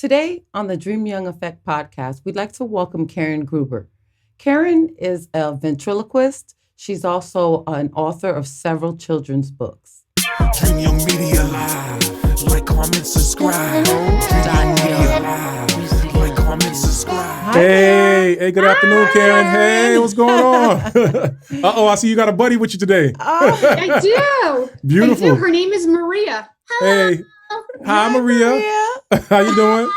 Today on the Dream Young Effect podcast, we'd like to welcome Karen Gruber. Karen is a ventriloquist. She's also an author of several children's books. Dreamyoungmedia, like, comment, subscribe. Dreamyoungmedia, like, comment, subscribe. Hey, good afternoon, Karen. Hey, what's going on? Uh-oh, I see you got a buddy with you today. I do. Beautiful. I do. Her name is Maria. Hello. Hey. Hi, Maria. How you doing?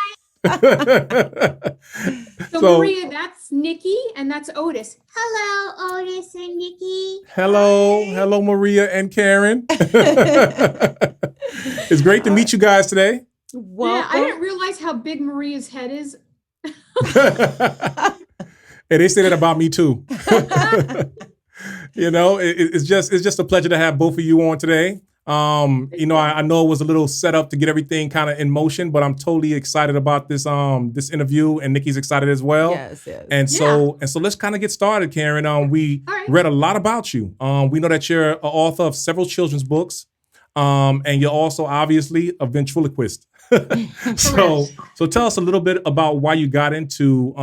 So Maria, that's Nikki and that's Otis. Hello, Otis and Nikki. Hello, Maria and Karen. It's great to meet you guys today. Yeah, I didn't realize how big Maria's head is. And they say that about me too. You know, it's just a pleasure to have both of you on today. You know, I know it was a little set up to get everything kind of in motion, but I'm totally excited about this this interview, and Nikki's excited as well. Yes. And so let's kind of get started, Karen. We read a lot about you. We know that you're an author of several children's books, and you're also obviously a ventriloquist. So tell us a little bit about why you got into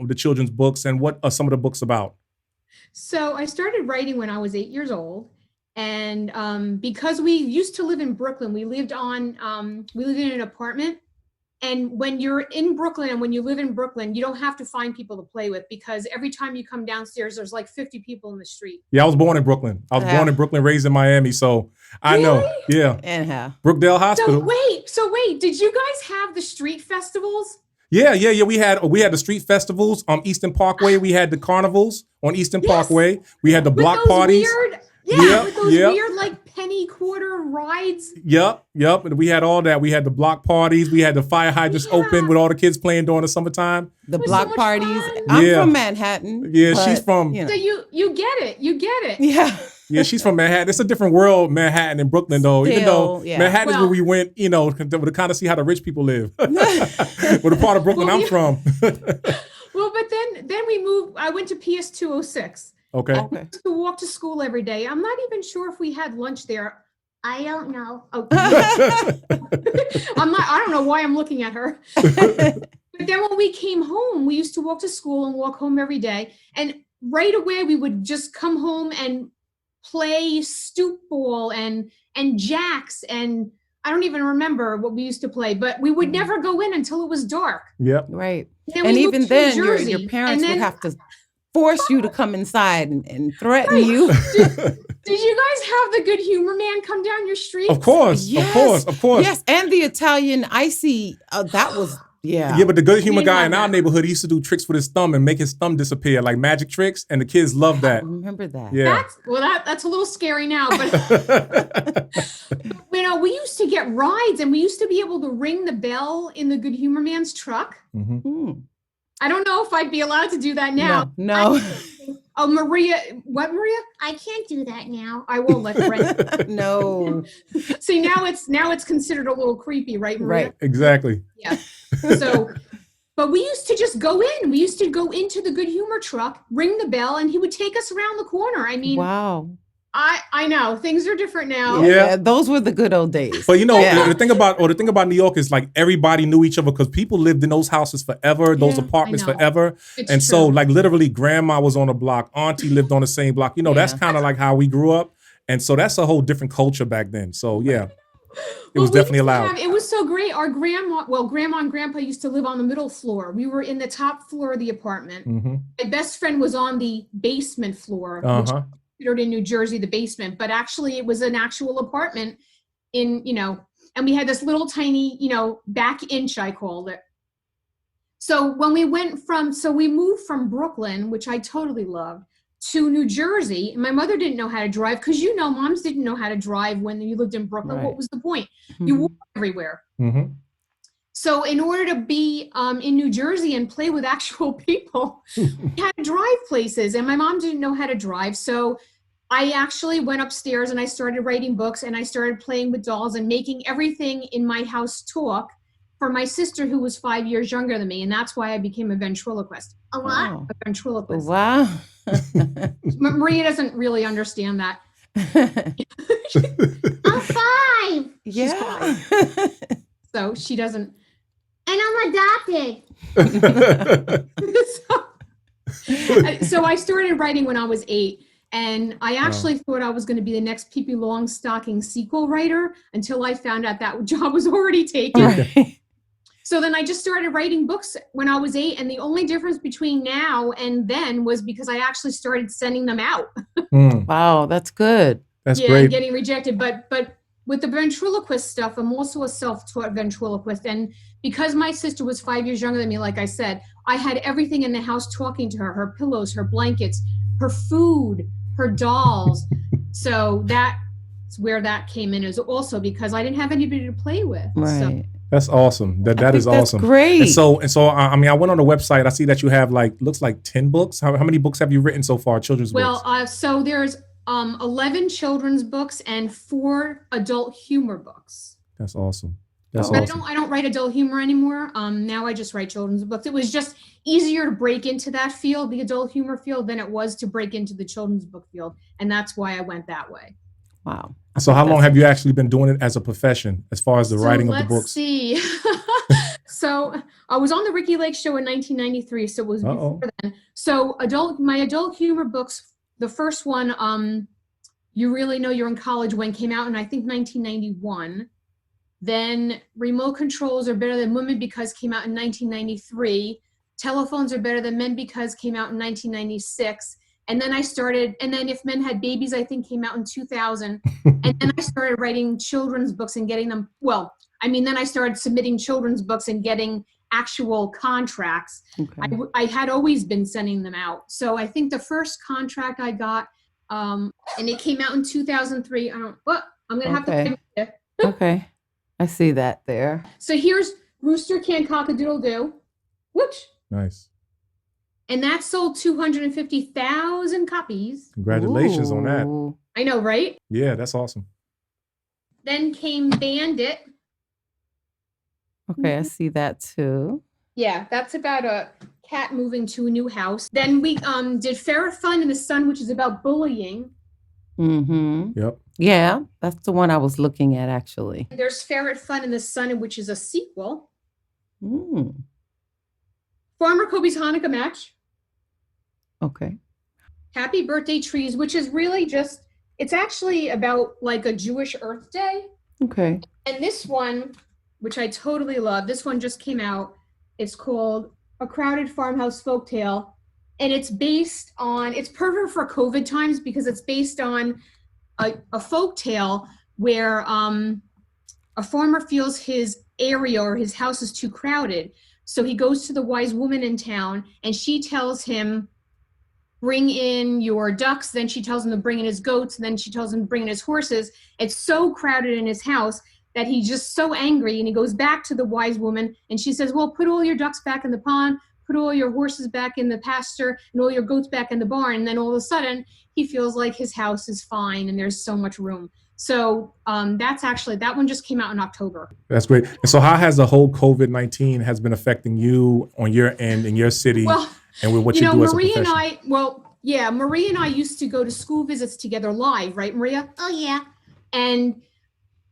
the children's books and what are some of the books about. So I started writing when I was 8 years old. And because we used to live in Brooklyn, we lived in an apartment. And when you're in Brooklyn and when you live in Brooklyn, you don't have to find people to play with, because every time you come downstairs, there's like 50 people in the street. Yeah, I was born in Brooklyn. Born in Brooklyn, raised in Miami. So I know. Yeah. And Brookdale Hospital. So wait, did you guys have the street festivals? Yeah. We had the street festivals on Eastern Parkway. We had the carnivals on Eastern Parkway. We had the block parties. With those weird like penny quarter rides. Yep. And we had all that. We had the block parties. We had the fire hydrants open with all the kids playing during the summertime. The block parties. Fun. I'm from Manhattan. Yeah, she's from. So you get it. You get it. Yeah. Yeah, she's from Manhattan. It's a different world, Manhattan and Brooklyn, though. Even though Manhattan is where we went, you know, to kind of see how the rich people live. Well, the part of Brooklyn I'm from. Well, but then we moved. I went to PS 206. Okay. I used to walk to school every day. I'm not even sure if we had lunch there. I don't know. Oh. I don't know why I'm looking at her. But then when we came home, we used to walk to school and walk home every day. And right away, we would just come home and play stoop ball and jacks. And I don't even remember what we used to play, but we would never go in until it was dark. Yep. Right. And even then, your parents would have to force you to come inside and threaten you. Did you guys have the Good Humor Man come down your street? Of course. Yes, and the Italian icy, that was, Yeah, but the Good Humor guy in our neighborhood, he used to do tricks with his thumb and make his thumb disappear, like magic tricks, and the kids loved that. I remember that. Yeah. That's a little scary now, but you know, we used to get rides and we used to be able to ring the bell in the Good Humor Man's truck. Mm-hmm. I don't know if I'd be allowed to do that now. No. Oh, Maria, what, Maria? I can't do that now. I won't let her. No. See, now it's considered a little creepy, right, Maria? Right. Exactly. Yeah. So, but we used to just go in. We used to go into the Good Humor truck, ring the bell, and he would take us around the corner. I mean, wow. I know things are different now. Yeah, those were the good old days. But you know, the thing about New York is like everybody knew each other because people lived in those houses forever, those apartments forever. It's and true. So like literally grandma was on a block, auntie lived on the same block. You know, that's kind of like how we grew up. And so that's a whole different culture back then. So yeah, it was definitely allowed. It was so great. Our grandma and grandpa used to live on the middle floor. We were in the top floor of the apartment. Mm-hmm. My best friend was on the basement floor, which considered in New Jersey the basement, but actually it was an actual apartment in, you know, and we had this little tiny, you know, back inch, I called it. So when we moved from Brooklyn, which I totally loved, to New Jersey. And my mother didn't know how to drive because, you know, moms didn't know how to drive when you lived in Brooklyn. Right. What was the point? Mm-hmm. You walked everywhere. Mm-hmm. So in order to be in New Jersey and play with actual people, we had to drive places. And my mom didn't know how to drive. So I actually went upstairs and I started writing books and I started playing with dolls and making everything in my house talk for my sister who was 5 years younger than me. And that's why I became a ventriloquist. A what? A ventriloquist. Wow. Maria doesn't really understand that. I'm 5. Yeah. So she doesn't. And I'm adopted. So I started writing when I was 8, and I actually thought I was going to be the next Pippi Longstocking sequel writer until I found out that job was already taken. Right. So then I just started writing books when I was 8, and the only difference between now and then was because I actually started sending them out. Wow, that's good. That's Yeah, great. and getting rejected. But with the ventriloquist stuff, I'm also a self-taught ventriloquist. And because my sister was 5 years younger than me, like I said, I had everything in the house talking to her, her pillows, her blankets, her food, her dolls. So that's where that came in, is also because I didn't have anybody to play with. Right. So, That's awesome. That is that's awesome. great. And so I mean, I went on the website. I see that you have looks like 10 books. How many books have you written so far? Children's books? So there's 11 children's books and 4 adult humor books. That's awesome. That's But awesome. I don't write adult humor anymore. Now I just write children's books. It was just easier to break into that field, the adult humor field, than it was to break into the children's book field, and that's why I went that way. Wow. So how long have you actually been doing it as a profession, as far as the writing of the books? Let's see. So I was on the Ricky Lake Show in 1993, so it was before then. So my adult humor books, the first one, You Really Know You're in College When, came out in, I think, 1991. Then Remote Controls Are Better Than Women Because came out in 1993. Telephones Are Better Than Men Because came out in 1996. And then If Men Had Babies, I think, came out in 2000. And then I started writing children's books and getting them, then I started submitting children's books and getting actual contracts. Okay. I had always been sending them out. So I think the first contract I got, and it came out in 2003. I'm going to have to find it. Okay. I see that there. So here's Rooster Can Cock-a-Doodle-Doo. Whoosh. Nice. And that sold 250,000 copies. Congratulations on that. Ooh. I know, right? Yeah, that's awesome. Then came Bandit. Okay, I see that too. Yeah, that's about a cat moving to a new house. Then we did Ferret Fund in the Sun, which is about bullying. Mm-hmm. Yep. Yeah, that's the one I was looking at, actually. There's Ferret Fund in the Sun, which is a sequel. Mm. Farmer Kobe's Hanukkah Match. Okay. Happy Birthday Trees, which is really it's actually about like a Jewish Earth Day. Okay. And this one, which I totally love, this one just came out. It's called A Crowded Farmhouse Folktale. And it's based on, it's perfect for COVID times because it's based on a folk tale where a farmer feels his area or his house is too crowded. So he goes to the wise woman in town and she tells him, bring in your ducks. Then she tells him to bring in his goats. Then she tells him to bring in his horses. It's so crowded in his house that he's just so angry. And he goes back to the wise woman and she says, well, put all your ducks back in the pond, put all your horses back in the pasture and all your goats back in the barn. And then all of a sudden he feels like his house is fine and there's so much room. So that one just came out in October. That's great. And so how has the whole COVID-19 has been affecting you on your end in your city and with what you do as a profession? Maria and I used to go to school visits together live, right, Maria? Oh, yeah. And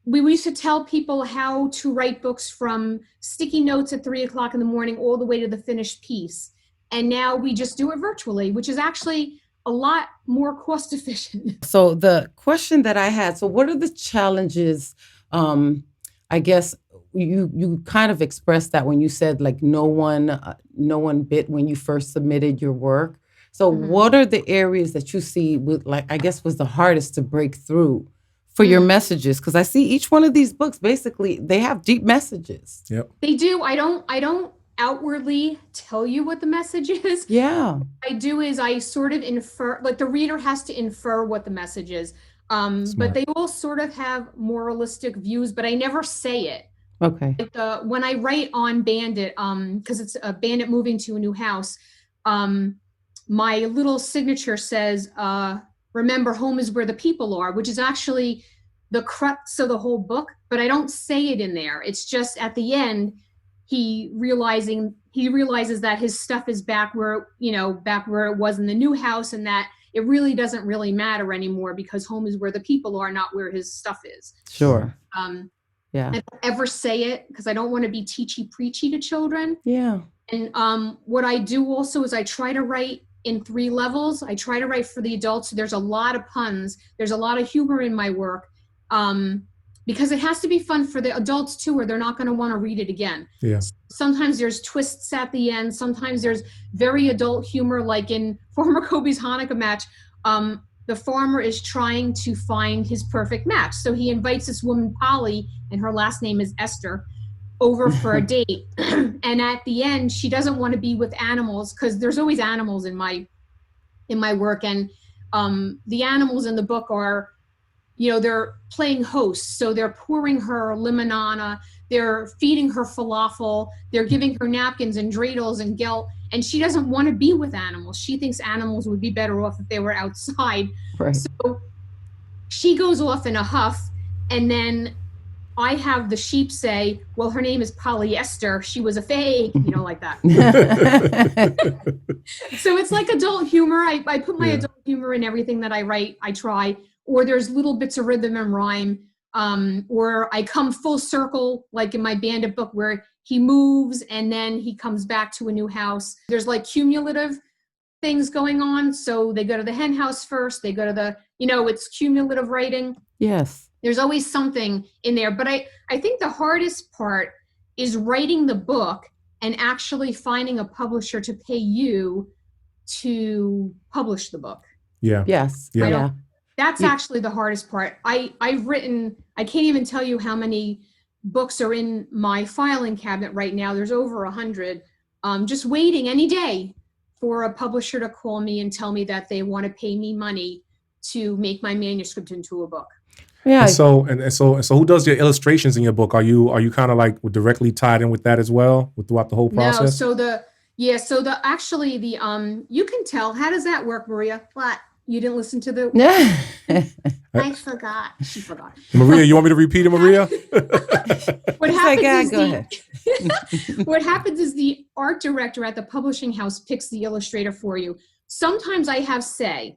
we used to tell people how to write books from sticky notes at 3:00 in the morning all the way to the finished piece. And now we just do it virtually, which is actually a lot more cost efficient. So the question that I had, so what are the challenges? I guess you kind of expressed that when you said like no one bit when you first submitted your work. So what are the areas that you see was the hardest to break through for your messages? Because I see each one of these books, basically, they have deep messages. Yep. They do. I don't outwardly tell you what the message is. Yeah. What I do is I sort of infer, like the reader has to infer what the message is. But they all sort of have moralistic views, but I never say it. Okay. Like when I write on Bandit, because it's a bandit moving to a new house, my little signature says, remember, home is where the people are, which is actually the crux of the whole book, but I don't say it in there. It's just at the end, he realizes that his stuff is back where it was in the new house, and that it really doesn't really matter anymore because home is where the people are, not where his stuff is. Sure. Yeah. I don't ever say it because I don't want to be teachy preachy to children. Yeah. And what I do also is I try to write in 3 levels. I try to write for the adults. So there's a lot of puns. There's a lot of humor in my work because it has to be fun for the adults too, or they're not going to want to read it again. Yeah. Sometimes there's twists at the end. Sometimes there's very adult humor, like in Farmer Kobe's Hanukkah match. The farmer is trying to find his perfect match. So he invites this woman, Polly, and her last name is Esther, over for a date. And at the end, she doesn't want to be with animals because there's always animals in my work. And the animals in the book are, they're playing hosts. So they're pouring her limonana, they're feeding her falafel, they're giving her napkins and dreidels and gelt. And she doesn't want to be with animals. She thinks animals would be better off if they were outside. Right. So she goes off in a huff, and then I have the sheep say, well, her name is polyester. She was a fake, like that. So it's like adult humor. I put my adult humor in everything that I write. I try. Or there's little bits of rhythm and rhyme. Or I come full circle, like in my Bandit book, where he moves and then he comes back to a new house. There's like cumulative things going on. So they go to the hen house first. They go to the, it's cumulative writing. Yes. There's always something in there. But I think the hardest part is writing the book and actually finding a publisher to pay you to publish the book. Yeah. Yes. Yeah. Yeah. That's actually the hardest part. I've written, I can't even tell you how many books are in my filing cabinet right now. There's over 100, just waiting any day for a publisher to call me and tell me that they want to pay me money to make my manuscript into a book. Yeah. And so who does your illustrations in your book? Are you kind of like directly tied in with that as well throughout the whole process? No, you can tell. How does that work, Maria? What? You didn't listen to the. I forgot. She forgot. Maria, you want me to repeat it, Maria? What happens Go ahead. What happens is the art director at the publishing house picks the illustrator for you. Sometimes I have say,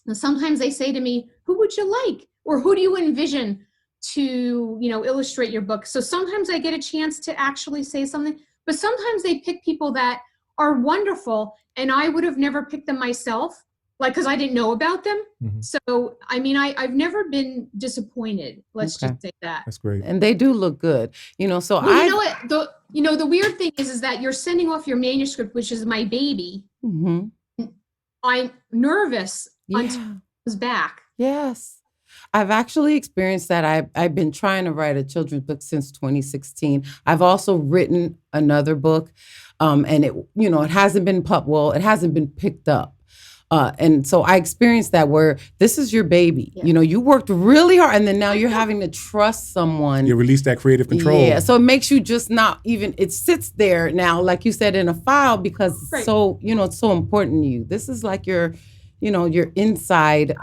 and sometimes they say to me, "Who would you like?" Or "Who do you envision to, illustrate your book?" So sometimes I get a chance to actually say something, but sometimes they pick people that are wonderful, and I would have never picked them myself. Because I didn't know about them. Mm-hmm. So, I've never been disappointed. Let's just say that. That's great. And they do look good. So you know what? The weird thing is that you're sending off your manuscript, which is my baby. Mm-hmm. I'm nervous until Yeah. it comes back. Yes. I've actually experienced that. I've been trying to write a children's book since 2016. I've also written another book, and it hasn't been it hasn't been picked up. And so I experienced that where this is your baby. Yeah. You worked really hard, and then now you're having to trust someone. You release that creative control. Yeah, so it makes you just not even. It sits there now, like you said, in a file because it's Right. so it's so important to you. This is like your inside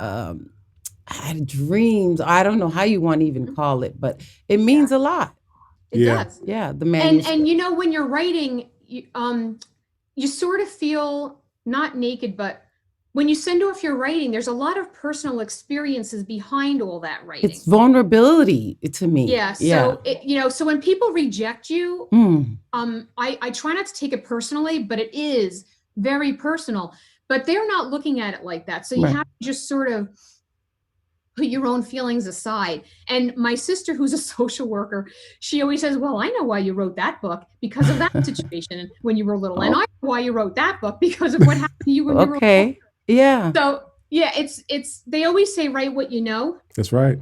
dreams. I don't know how you want to even call it, but it means a lot. It Yeah. does. Yeah, the manuscript. And when you're writing, you sort of feel not naked, but when you send off your writing, there's a lot of personal experiences behind all that writing. It's vulnerability to me. Yeah. So so when people reject you, I try not to take it personally, but it is very personal. But they're not looking at it like that. So you Right. have to just sort of put your own feelings aside. And my sister, who's a social worker, she always says, "Well, I know why you wrote that book because of that situation when you were little, and I know why you wrote that book because of what happened to you when you were Okay. little." Yeah. So yeah, it's they always say write what you know. That's right.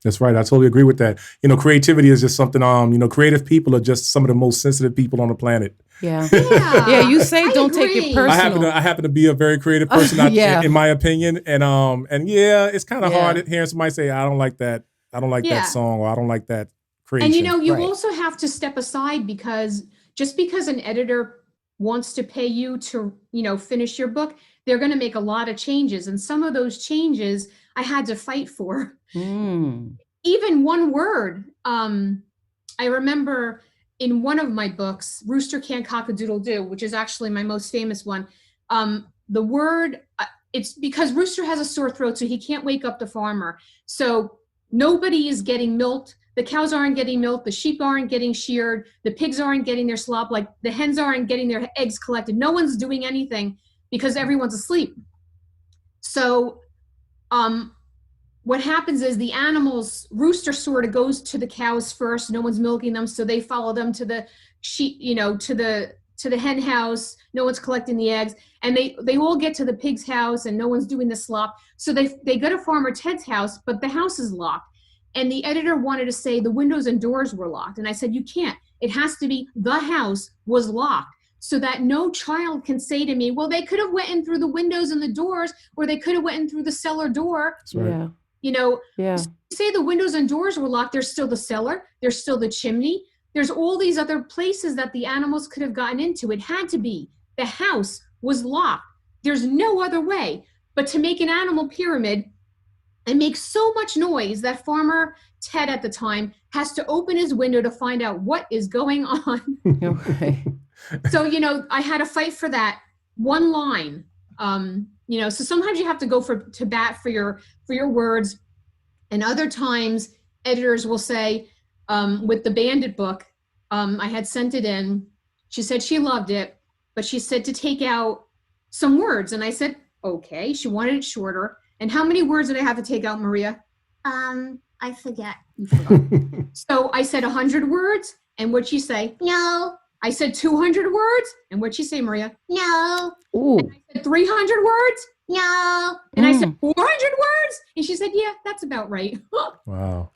That's right. I totally agree with that. Creativity is just something, creative people are just some of the most sensitive people on the planet. Yeah. Yeah, Yeah, you say I don't take agree. it personal. I happen to be a very creative person, Yeah. in my opinion. And yeah, it's kind of hard hearing somebody say, I don't like that. I don't like Yeah. that song, or I don't like that creation. And you Right. also have to step aside because just because an editor wants to pay you to, finish your book, they're going to make a lot of changes. And some of those changes I had to fight for. Even one word. I remember in one of my books, Rooster Can't Cock-a-Doodle-Doo, which is actually my most famous one. The word, it's because Rooster has a sore throat, so he can't wake up the farmer. So nobody is getting milked the cows aren't getting milked, the sheep aren't getting sheared, the pigs aren't getting their slop, like the hens aren't getting their eggs collected. No one's doing anything because everyone's asleep. So what happens is the animals, rooster sort of goes to the cows first. No one's milking them, so they follow them to the sheep, to the hen house. No one's collecting the eggs, and they all get to the pig's house, and no one's doing the slop. So they go to Farmer Ted's house, but the house is locked. And the editor wanted to say the windows and doors were locked, and I said, you can't. It has to be the house was locked, so that no child can say to me, well, they could have went in through the windows and the doors, or they could have went in through the cellar door. That's right. Yeah. Say the windows and doors were locked, there's still the cellar, there's still the chimney, there's all these other places that the animals could have gotten into. It had to be. The house was locked. There's no other way but to make an animal pyramid and make so much noise that Farmer Ted at the time has to open his window to find out what is going on. Okay. So, I had to fight for that one line. So sometimes you have to go to bat for your words, and other times editors will say, with the Bandit book, I had sent it in. She said she loved it, but she said to take out some words, and I said okay. She wanted it shorter. And how many words did I have to take out, Maria? I forget. You forgot. So I said 100 words, and what'd she say? No. I said 200 words, and what'd she say, Maria? No. Ooh. And I said 300 words, No. and I said 400 words, and she said, yeah, that's about right. Wow.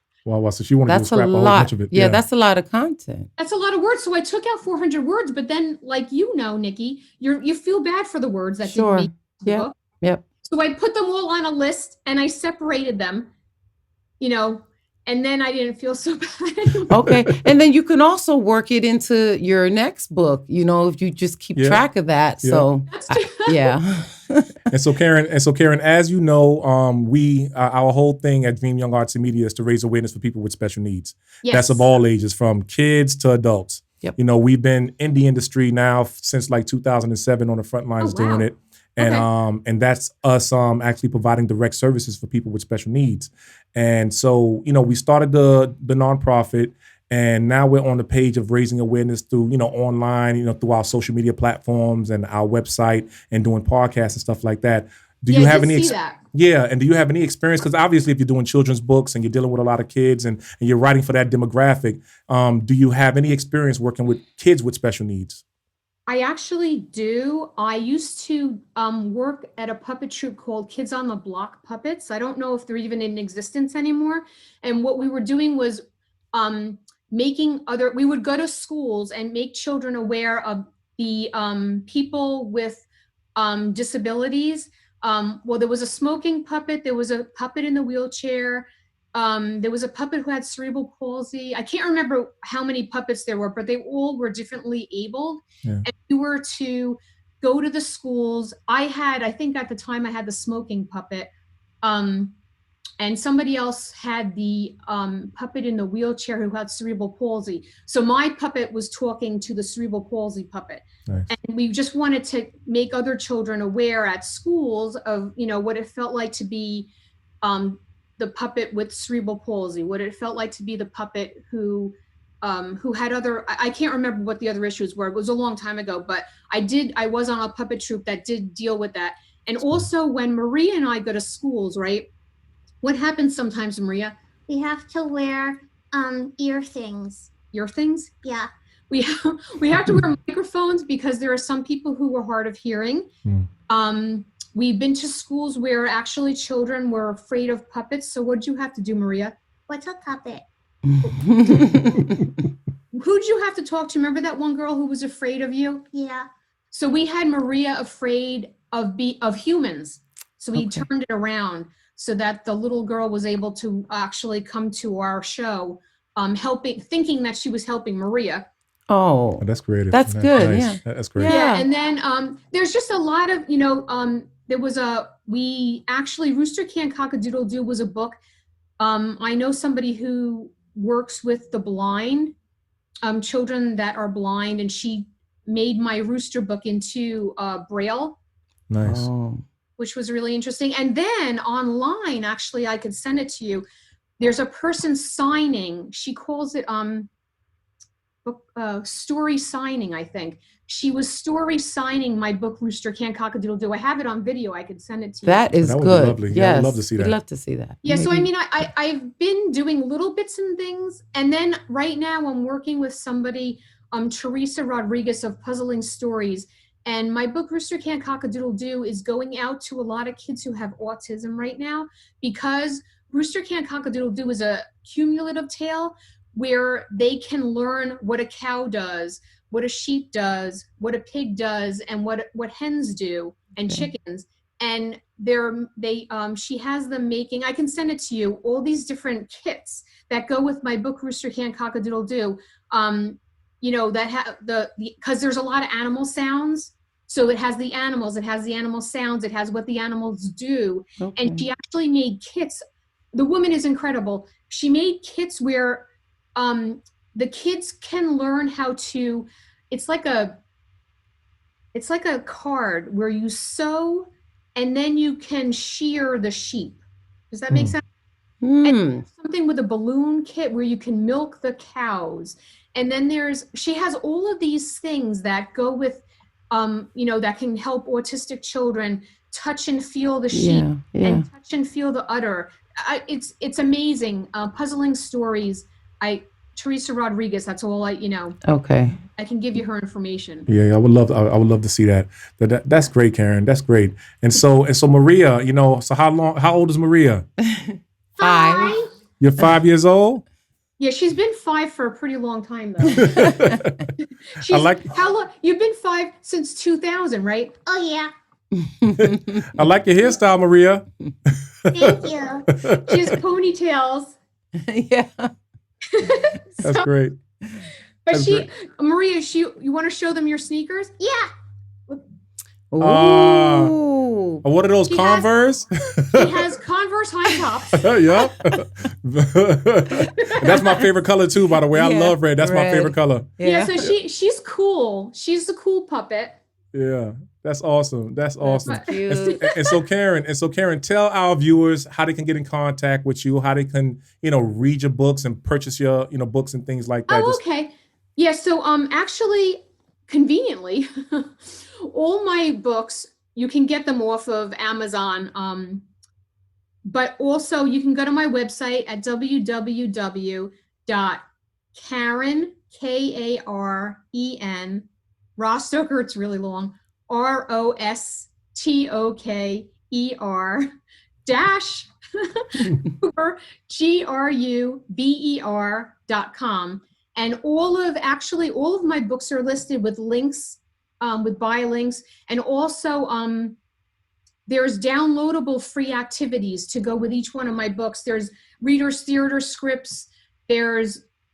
So she wanted to That's a scrap a whole lot. bunch of it. Yeah, that's a lot of content. That's a lot of words. So I took out 400 words, but then, like Nikki, you feel bad for the words that Sure. didn't make the book. Yep. So I put them all on a list and I separated them, and then I didn't feel so bad anymore. Okay. And then you can also work it into your next book, if you just keep track of that. Yeah. So, That's true. yeah. And so Karen, as you know, our whole thing at Dream Young Arts and Media is to raise awareness for people with special needs. Yes. That's of all ages, from kids to adults. Yep. We've been in the industry now since like 2007 on the front lines Oh, wow. doing it. And Okay. and that's us actually providing direct services for people with special needs. And so, we started the nonprofit, and now we're on the page of raising awareness through, online, through our social media platforms and our website, and doing podcasts and stuff like that. Do you have any? that? Yeah, and do you have any experience? Because obviously, if you're doing children's books and you're dealing with a lot of kids and you're writing for that demographic, do you have any experience working with kids with special needs? I actually do. I used to work at a puppet troupe called Kids on the Block Puppets. I don't know if they're even in existence anymore. And what we were doing was we would go to schools and make children aware of the people with disabilities. Well, there was a smoking puppet. There was a puppet in the wheelchair. There was a puppet who had cerebral palsy. I can't remember how many puppets there were, but they all were differently abled. Yeah. And we were to go to the schools. I think at the time I had the smoking puppet. And somebody else had the puppet in the wheelchair who had cerebral palsy. So my puppet was talking to the cerebral palsy puppet. Nice. And we just wanted to make other children aware at schools of, what it felt like to be the puppet with cerebral palsy, what it felt like to be the puppet who had I can't remember what the other issues were. It was a long time ago, but I was on a puppet troupe that did deal with that. And also when Maria and I go to schools, right? What happens sometimes, Maria? We have to wear ear things. Ear things? Yeah. We have to wear microphones because there are some people who are hard of hearing. We've been to schools where actually children were afraid of puppets. So what'd you have to do, Maria? What's a puppet? Who'd you have to talk to? Remember that one girl who was afraid of you? Yeah. So we had Maria afraid of humans. So we Okay. turned it around so that the little girl was able to actually come to our show, thinking that she was helping Maria. Oh, Oh, that's creative. That's good, yeah. That's great. Yeah. And then there's just a lot of, Rooster Can Cock-a-Doodle-Doo was a book. I know somebody who works with the blind, children that are blind, and she made my Rooster book into Braille, Nice. Oh. which was really interesting. And then online, actually, I could send it to you. there's a person signing. She calls it story signing, I think. She was story signing my book, Rooster Can't Cock-a-Doodle-Doo. I have it on video. I could send it to you. That is That would be good. lovely. Yes. Yeah, I would love to see that. We'd love to see that. Yeah, so I Maybe- mean, I've been doing little bits and things, and then right now I'm working with somebody, Teresa Rodriguez of Puzzling Stories, and my book Rooster Can't Cock-a-Doodle-Doo is going out to a lot of kids who have autism right now, because Rooster Can't Cock-a-Doodle-Doo is a cumulative tale where they can learn what a cow does, what a sheep does, what a pig does, and what hens do, and chickens. And she has them making, I can send it to you, all these different kits that go with my book, Rooster Can't Cock-a-Doodle-Doo. You know, that have because there's a lot of animal sounds. So it has the animals, it has the animal sounds, it has what the animals do. Okay. And she actually made kits. The woman is incredible. She made kits where the kids can learn how to, it's like a card where you sew and then you can shear the sheep. Does that make sense? And something with a balloon kit where you can milk the cows. And then she has all of these things that go with, you know, that can help autistic children touch and feel the sheep and touch and feel the udder. It's amazing. Puzzling Stories. Teresa Rodriguez. That's all Okay. I can give you her information. Yeah, I would love to see that. That's great, Karen. That's great. And so Maria, you know, so how old is Maria? 5. You're 5 years old? Yeah, she's been 5 for a pretty long time though. How long? You've been 5 since 2000, right? Oh yeah. I like your hairstyle, Maria. Thank you. She has ponytails. Yeah. That's great. But That's great. Maria, you want to show them your sneakers? Yeah. Ooh. What are those, Converse? She has Converse high tops. Yep. That's my favorite color too, by the way. I love red. That's my red. favorite color. Yeah, so she's cool. She's the cool puppet. Yeah. That's awesome. That's awesome. Cute. And so Karen, tell our viewers how they can get in contact with you, how they can, you know, read your books and purchase your, you know, books and things like that. Oh, okay. Yeah, so actually, conveniently, all my books, you can get them off of Amazon. But also you can go to my website at www.Karen, Karen, Rostoker, it's really long, Rostoker dash Gruber.com. And all of my books are listed with links, with buy links. And also there's downloadable free activities to go with each one of my books. There's reader's theater scripts.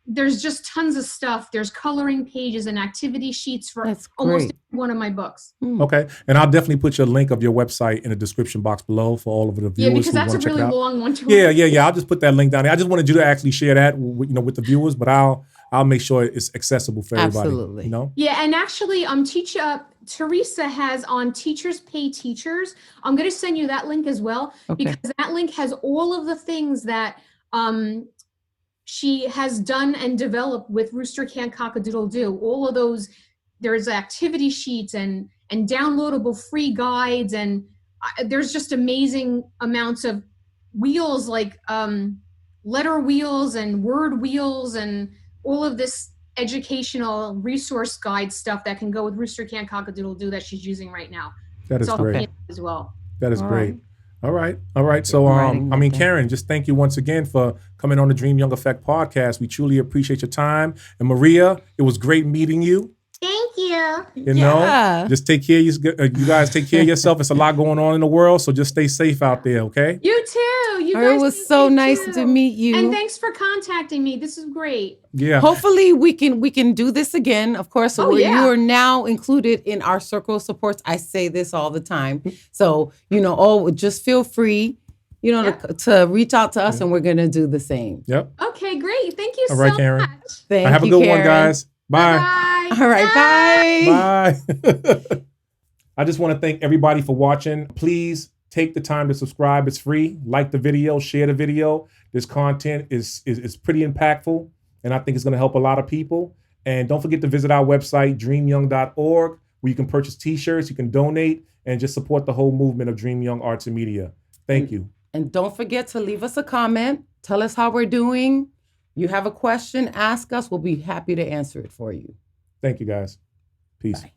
There's just tons of stuff. There's coloring pages and activity sheets for almost every one of my books. Okay. And I'll definitely put your link of your website in the description box below for all of the viewers. Yeah, because who that's a want to check really it out. long one to Yeah. read. I'll just put that link down there. I just wanted you to actually share that with the viewers, but I'll make sure it's accessible for everybody. Absolutely. You know? Yeah, and actually, Teresa has on Teachers Pay Teachers. I'm going to send you that link as well, because that link has all of the things that she has done and developed with Rooster Can't Cock-a-Doodle-Doo. All of those, there's activity sheets and downloadable free guides, and there's just amazing amounts of wheels, like letter wheels and word wheels and all of this educational resource guide stuff that can go with Rooster Can't Cock-a-Doodle-Doo that she's using right now. That is So I'll great. put it as well. That is All great. right. All right. So, Writing that down. Karen, just thank you once again for coming on the Dream Young Effect podcast. We truly appreciate your time. And Maria, it was great meeting you. Thank you. You know, just take care. You guys take care of yourself. It's a lot going on in the world, so just stay safe out there. Okay. You too. You It guys was stay so safe nice too. to meet you. And thanks for contacting me. This is great. Yeah. Hopefully we can do this again. Of course, Oh, yeah. you are now included in our circle of supports. I say this all the time. So, just feel free, to reach out to us, and we're going to do the same. Yep. Okay, great. Thank you All right, so Karen. much. Thank Have a you, good Karen. one, guys. Bye. Bye. All right, bye. Bye. I just want to thank everybody for watching. Please take the time to subscribe. It's free. Like the video, share the video. This content is pretty impactful, and I think it's going to help a lot of people. And don't forget to visit our website, dreamyoung.org, where you can purchase t-shirts, you can donate, and just support the whole movement of Dream Young Arts and Media. Thank you. And don't forget to leave us a comment. Tell us how we're doing. You have a question, ask us. We'll be happy to answer it for you. Thank you, guys. Peace. Bye.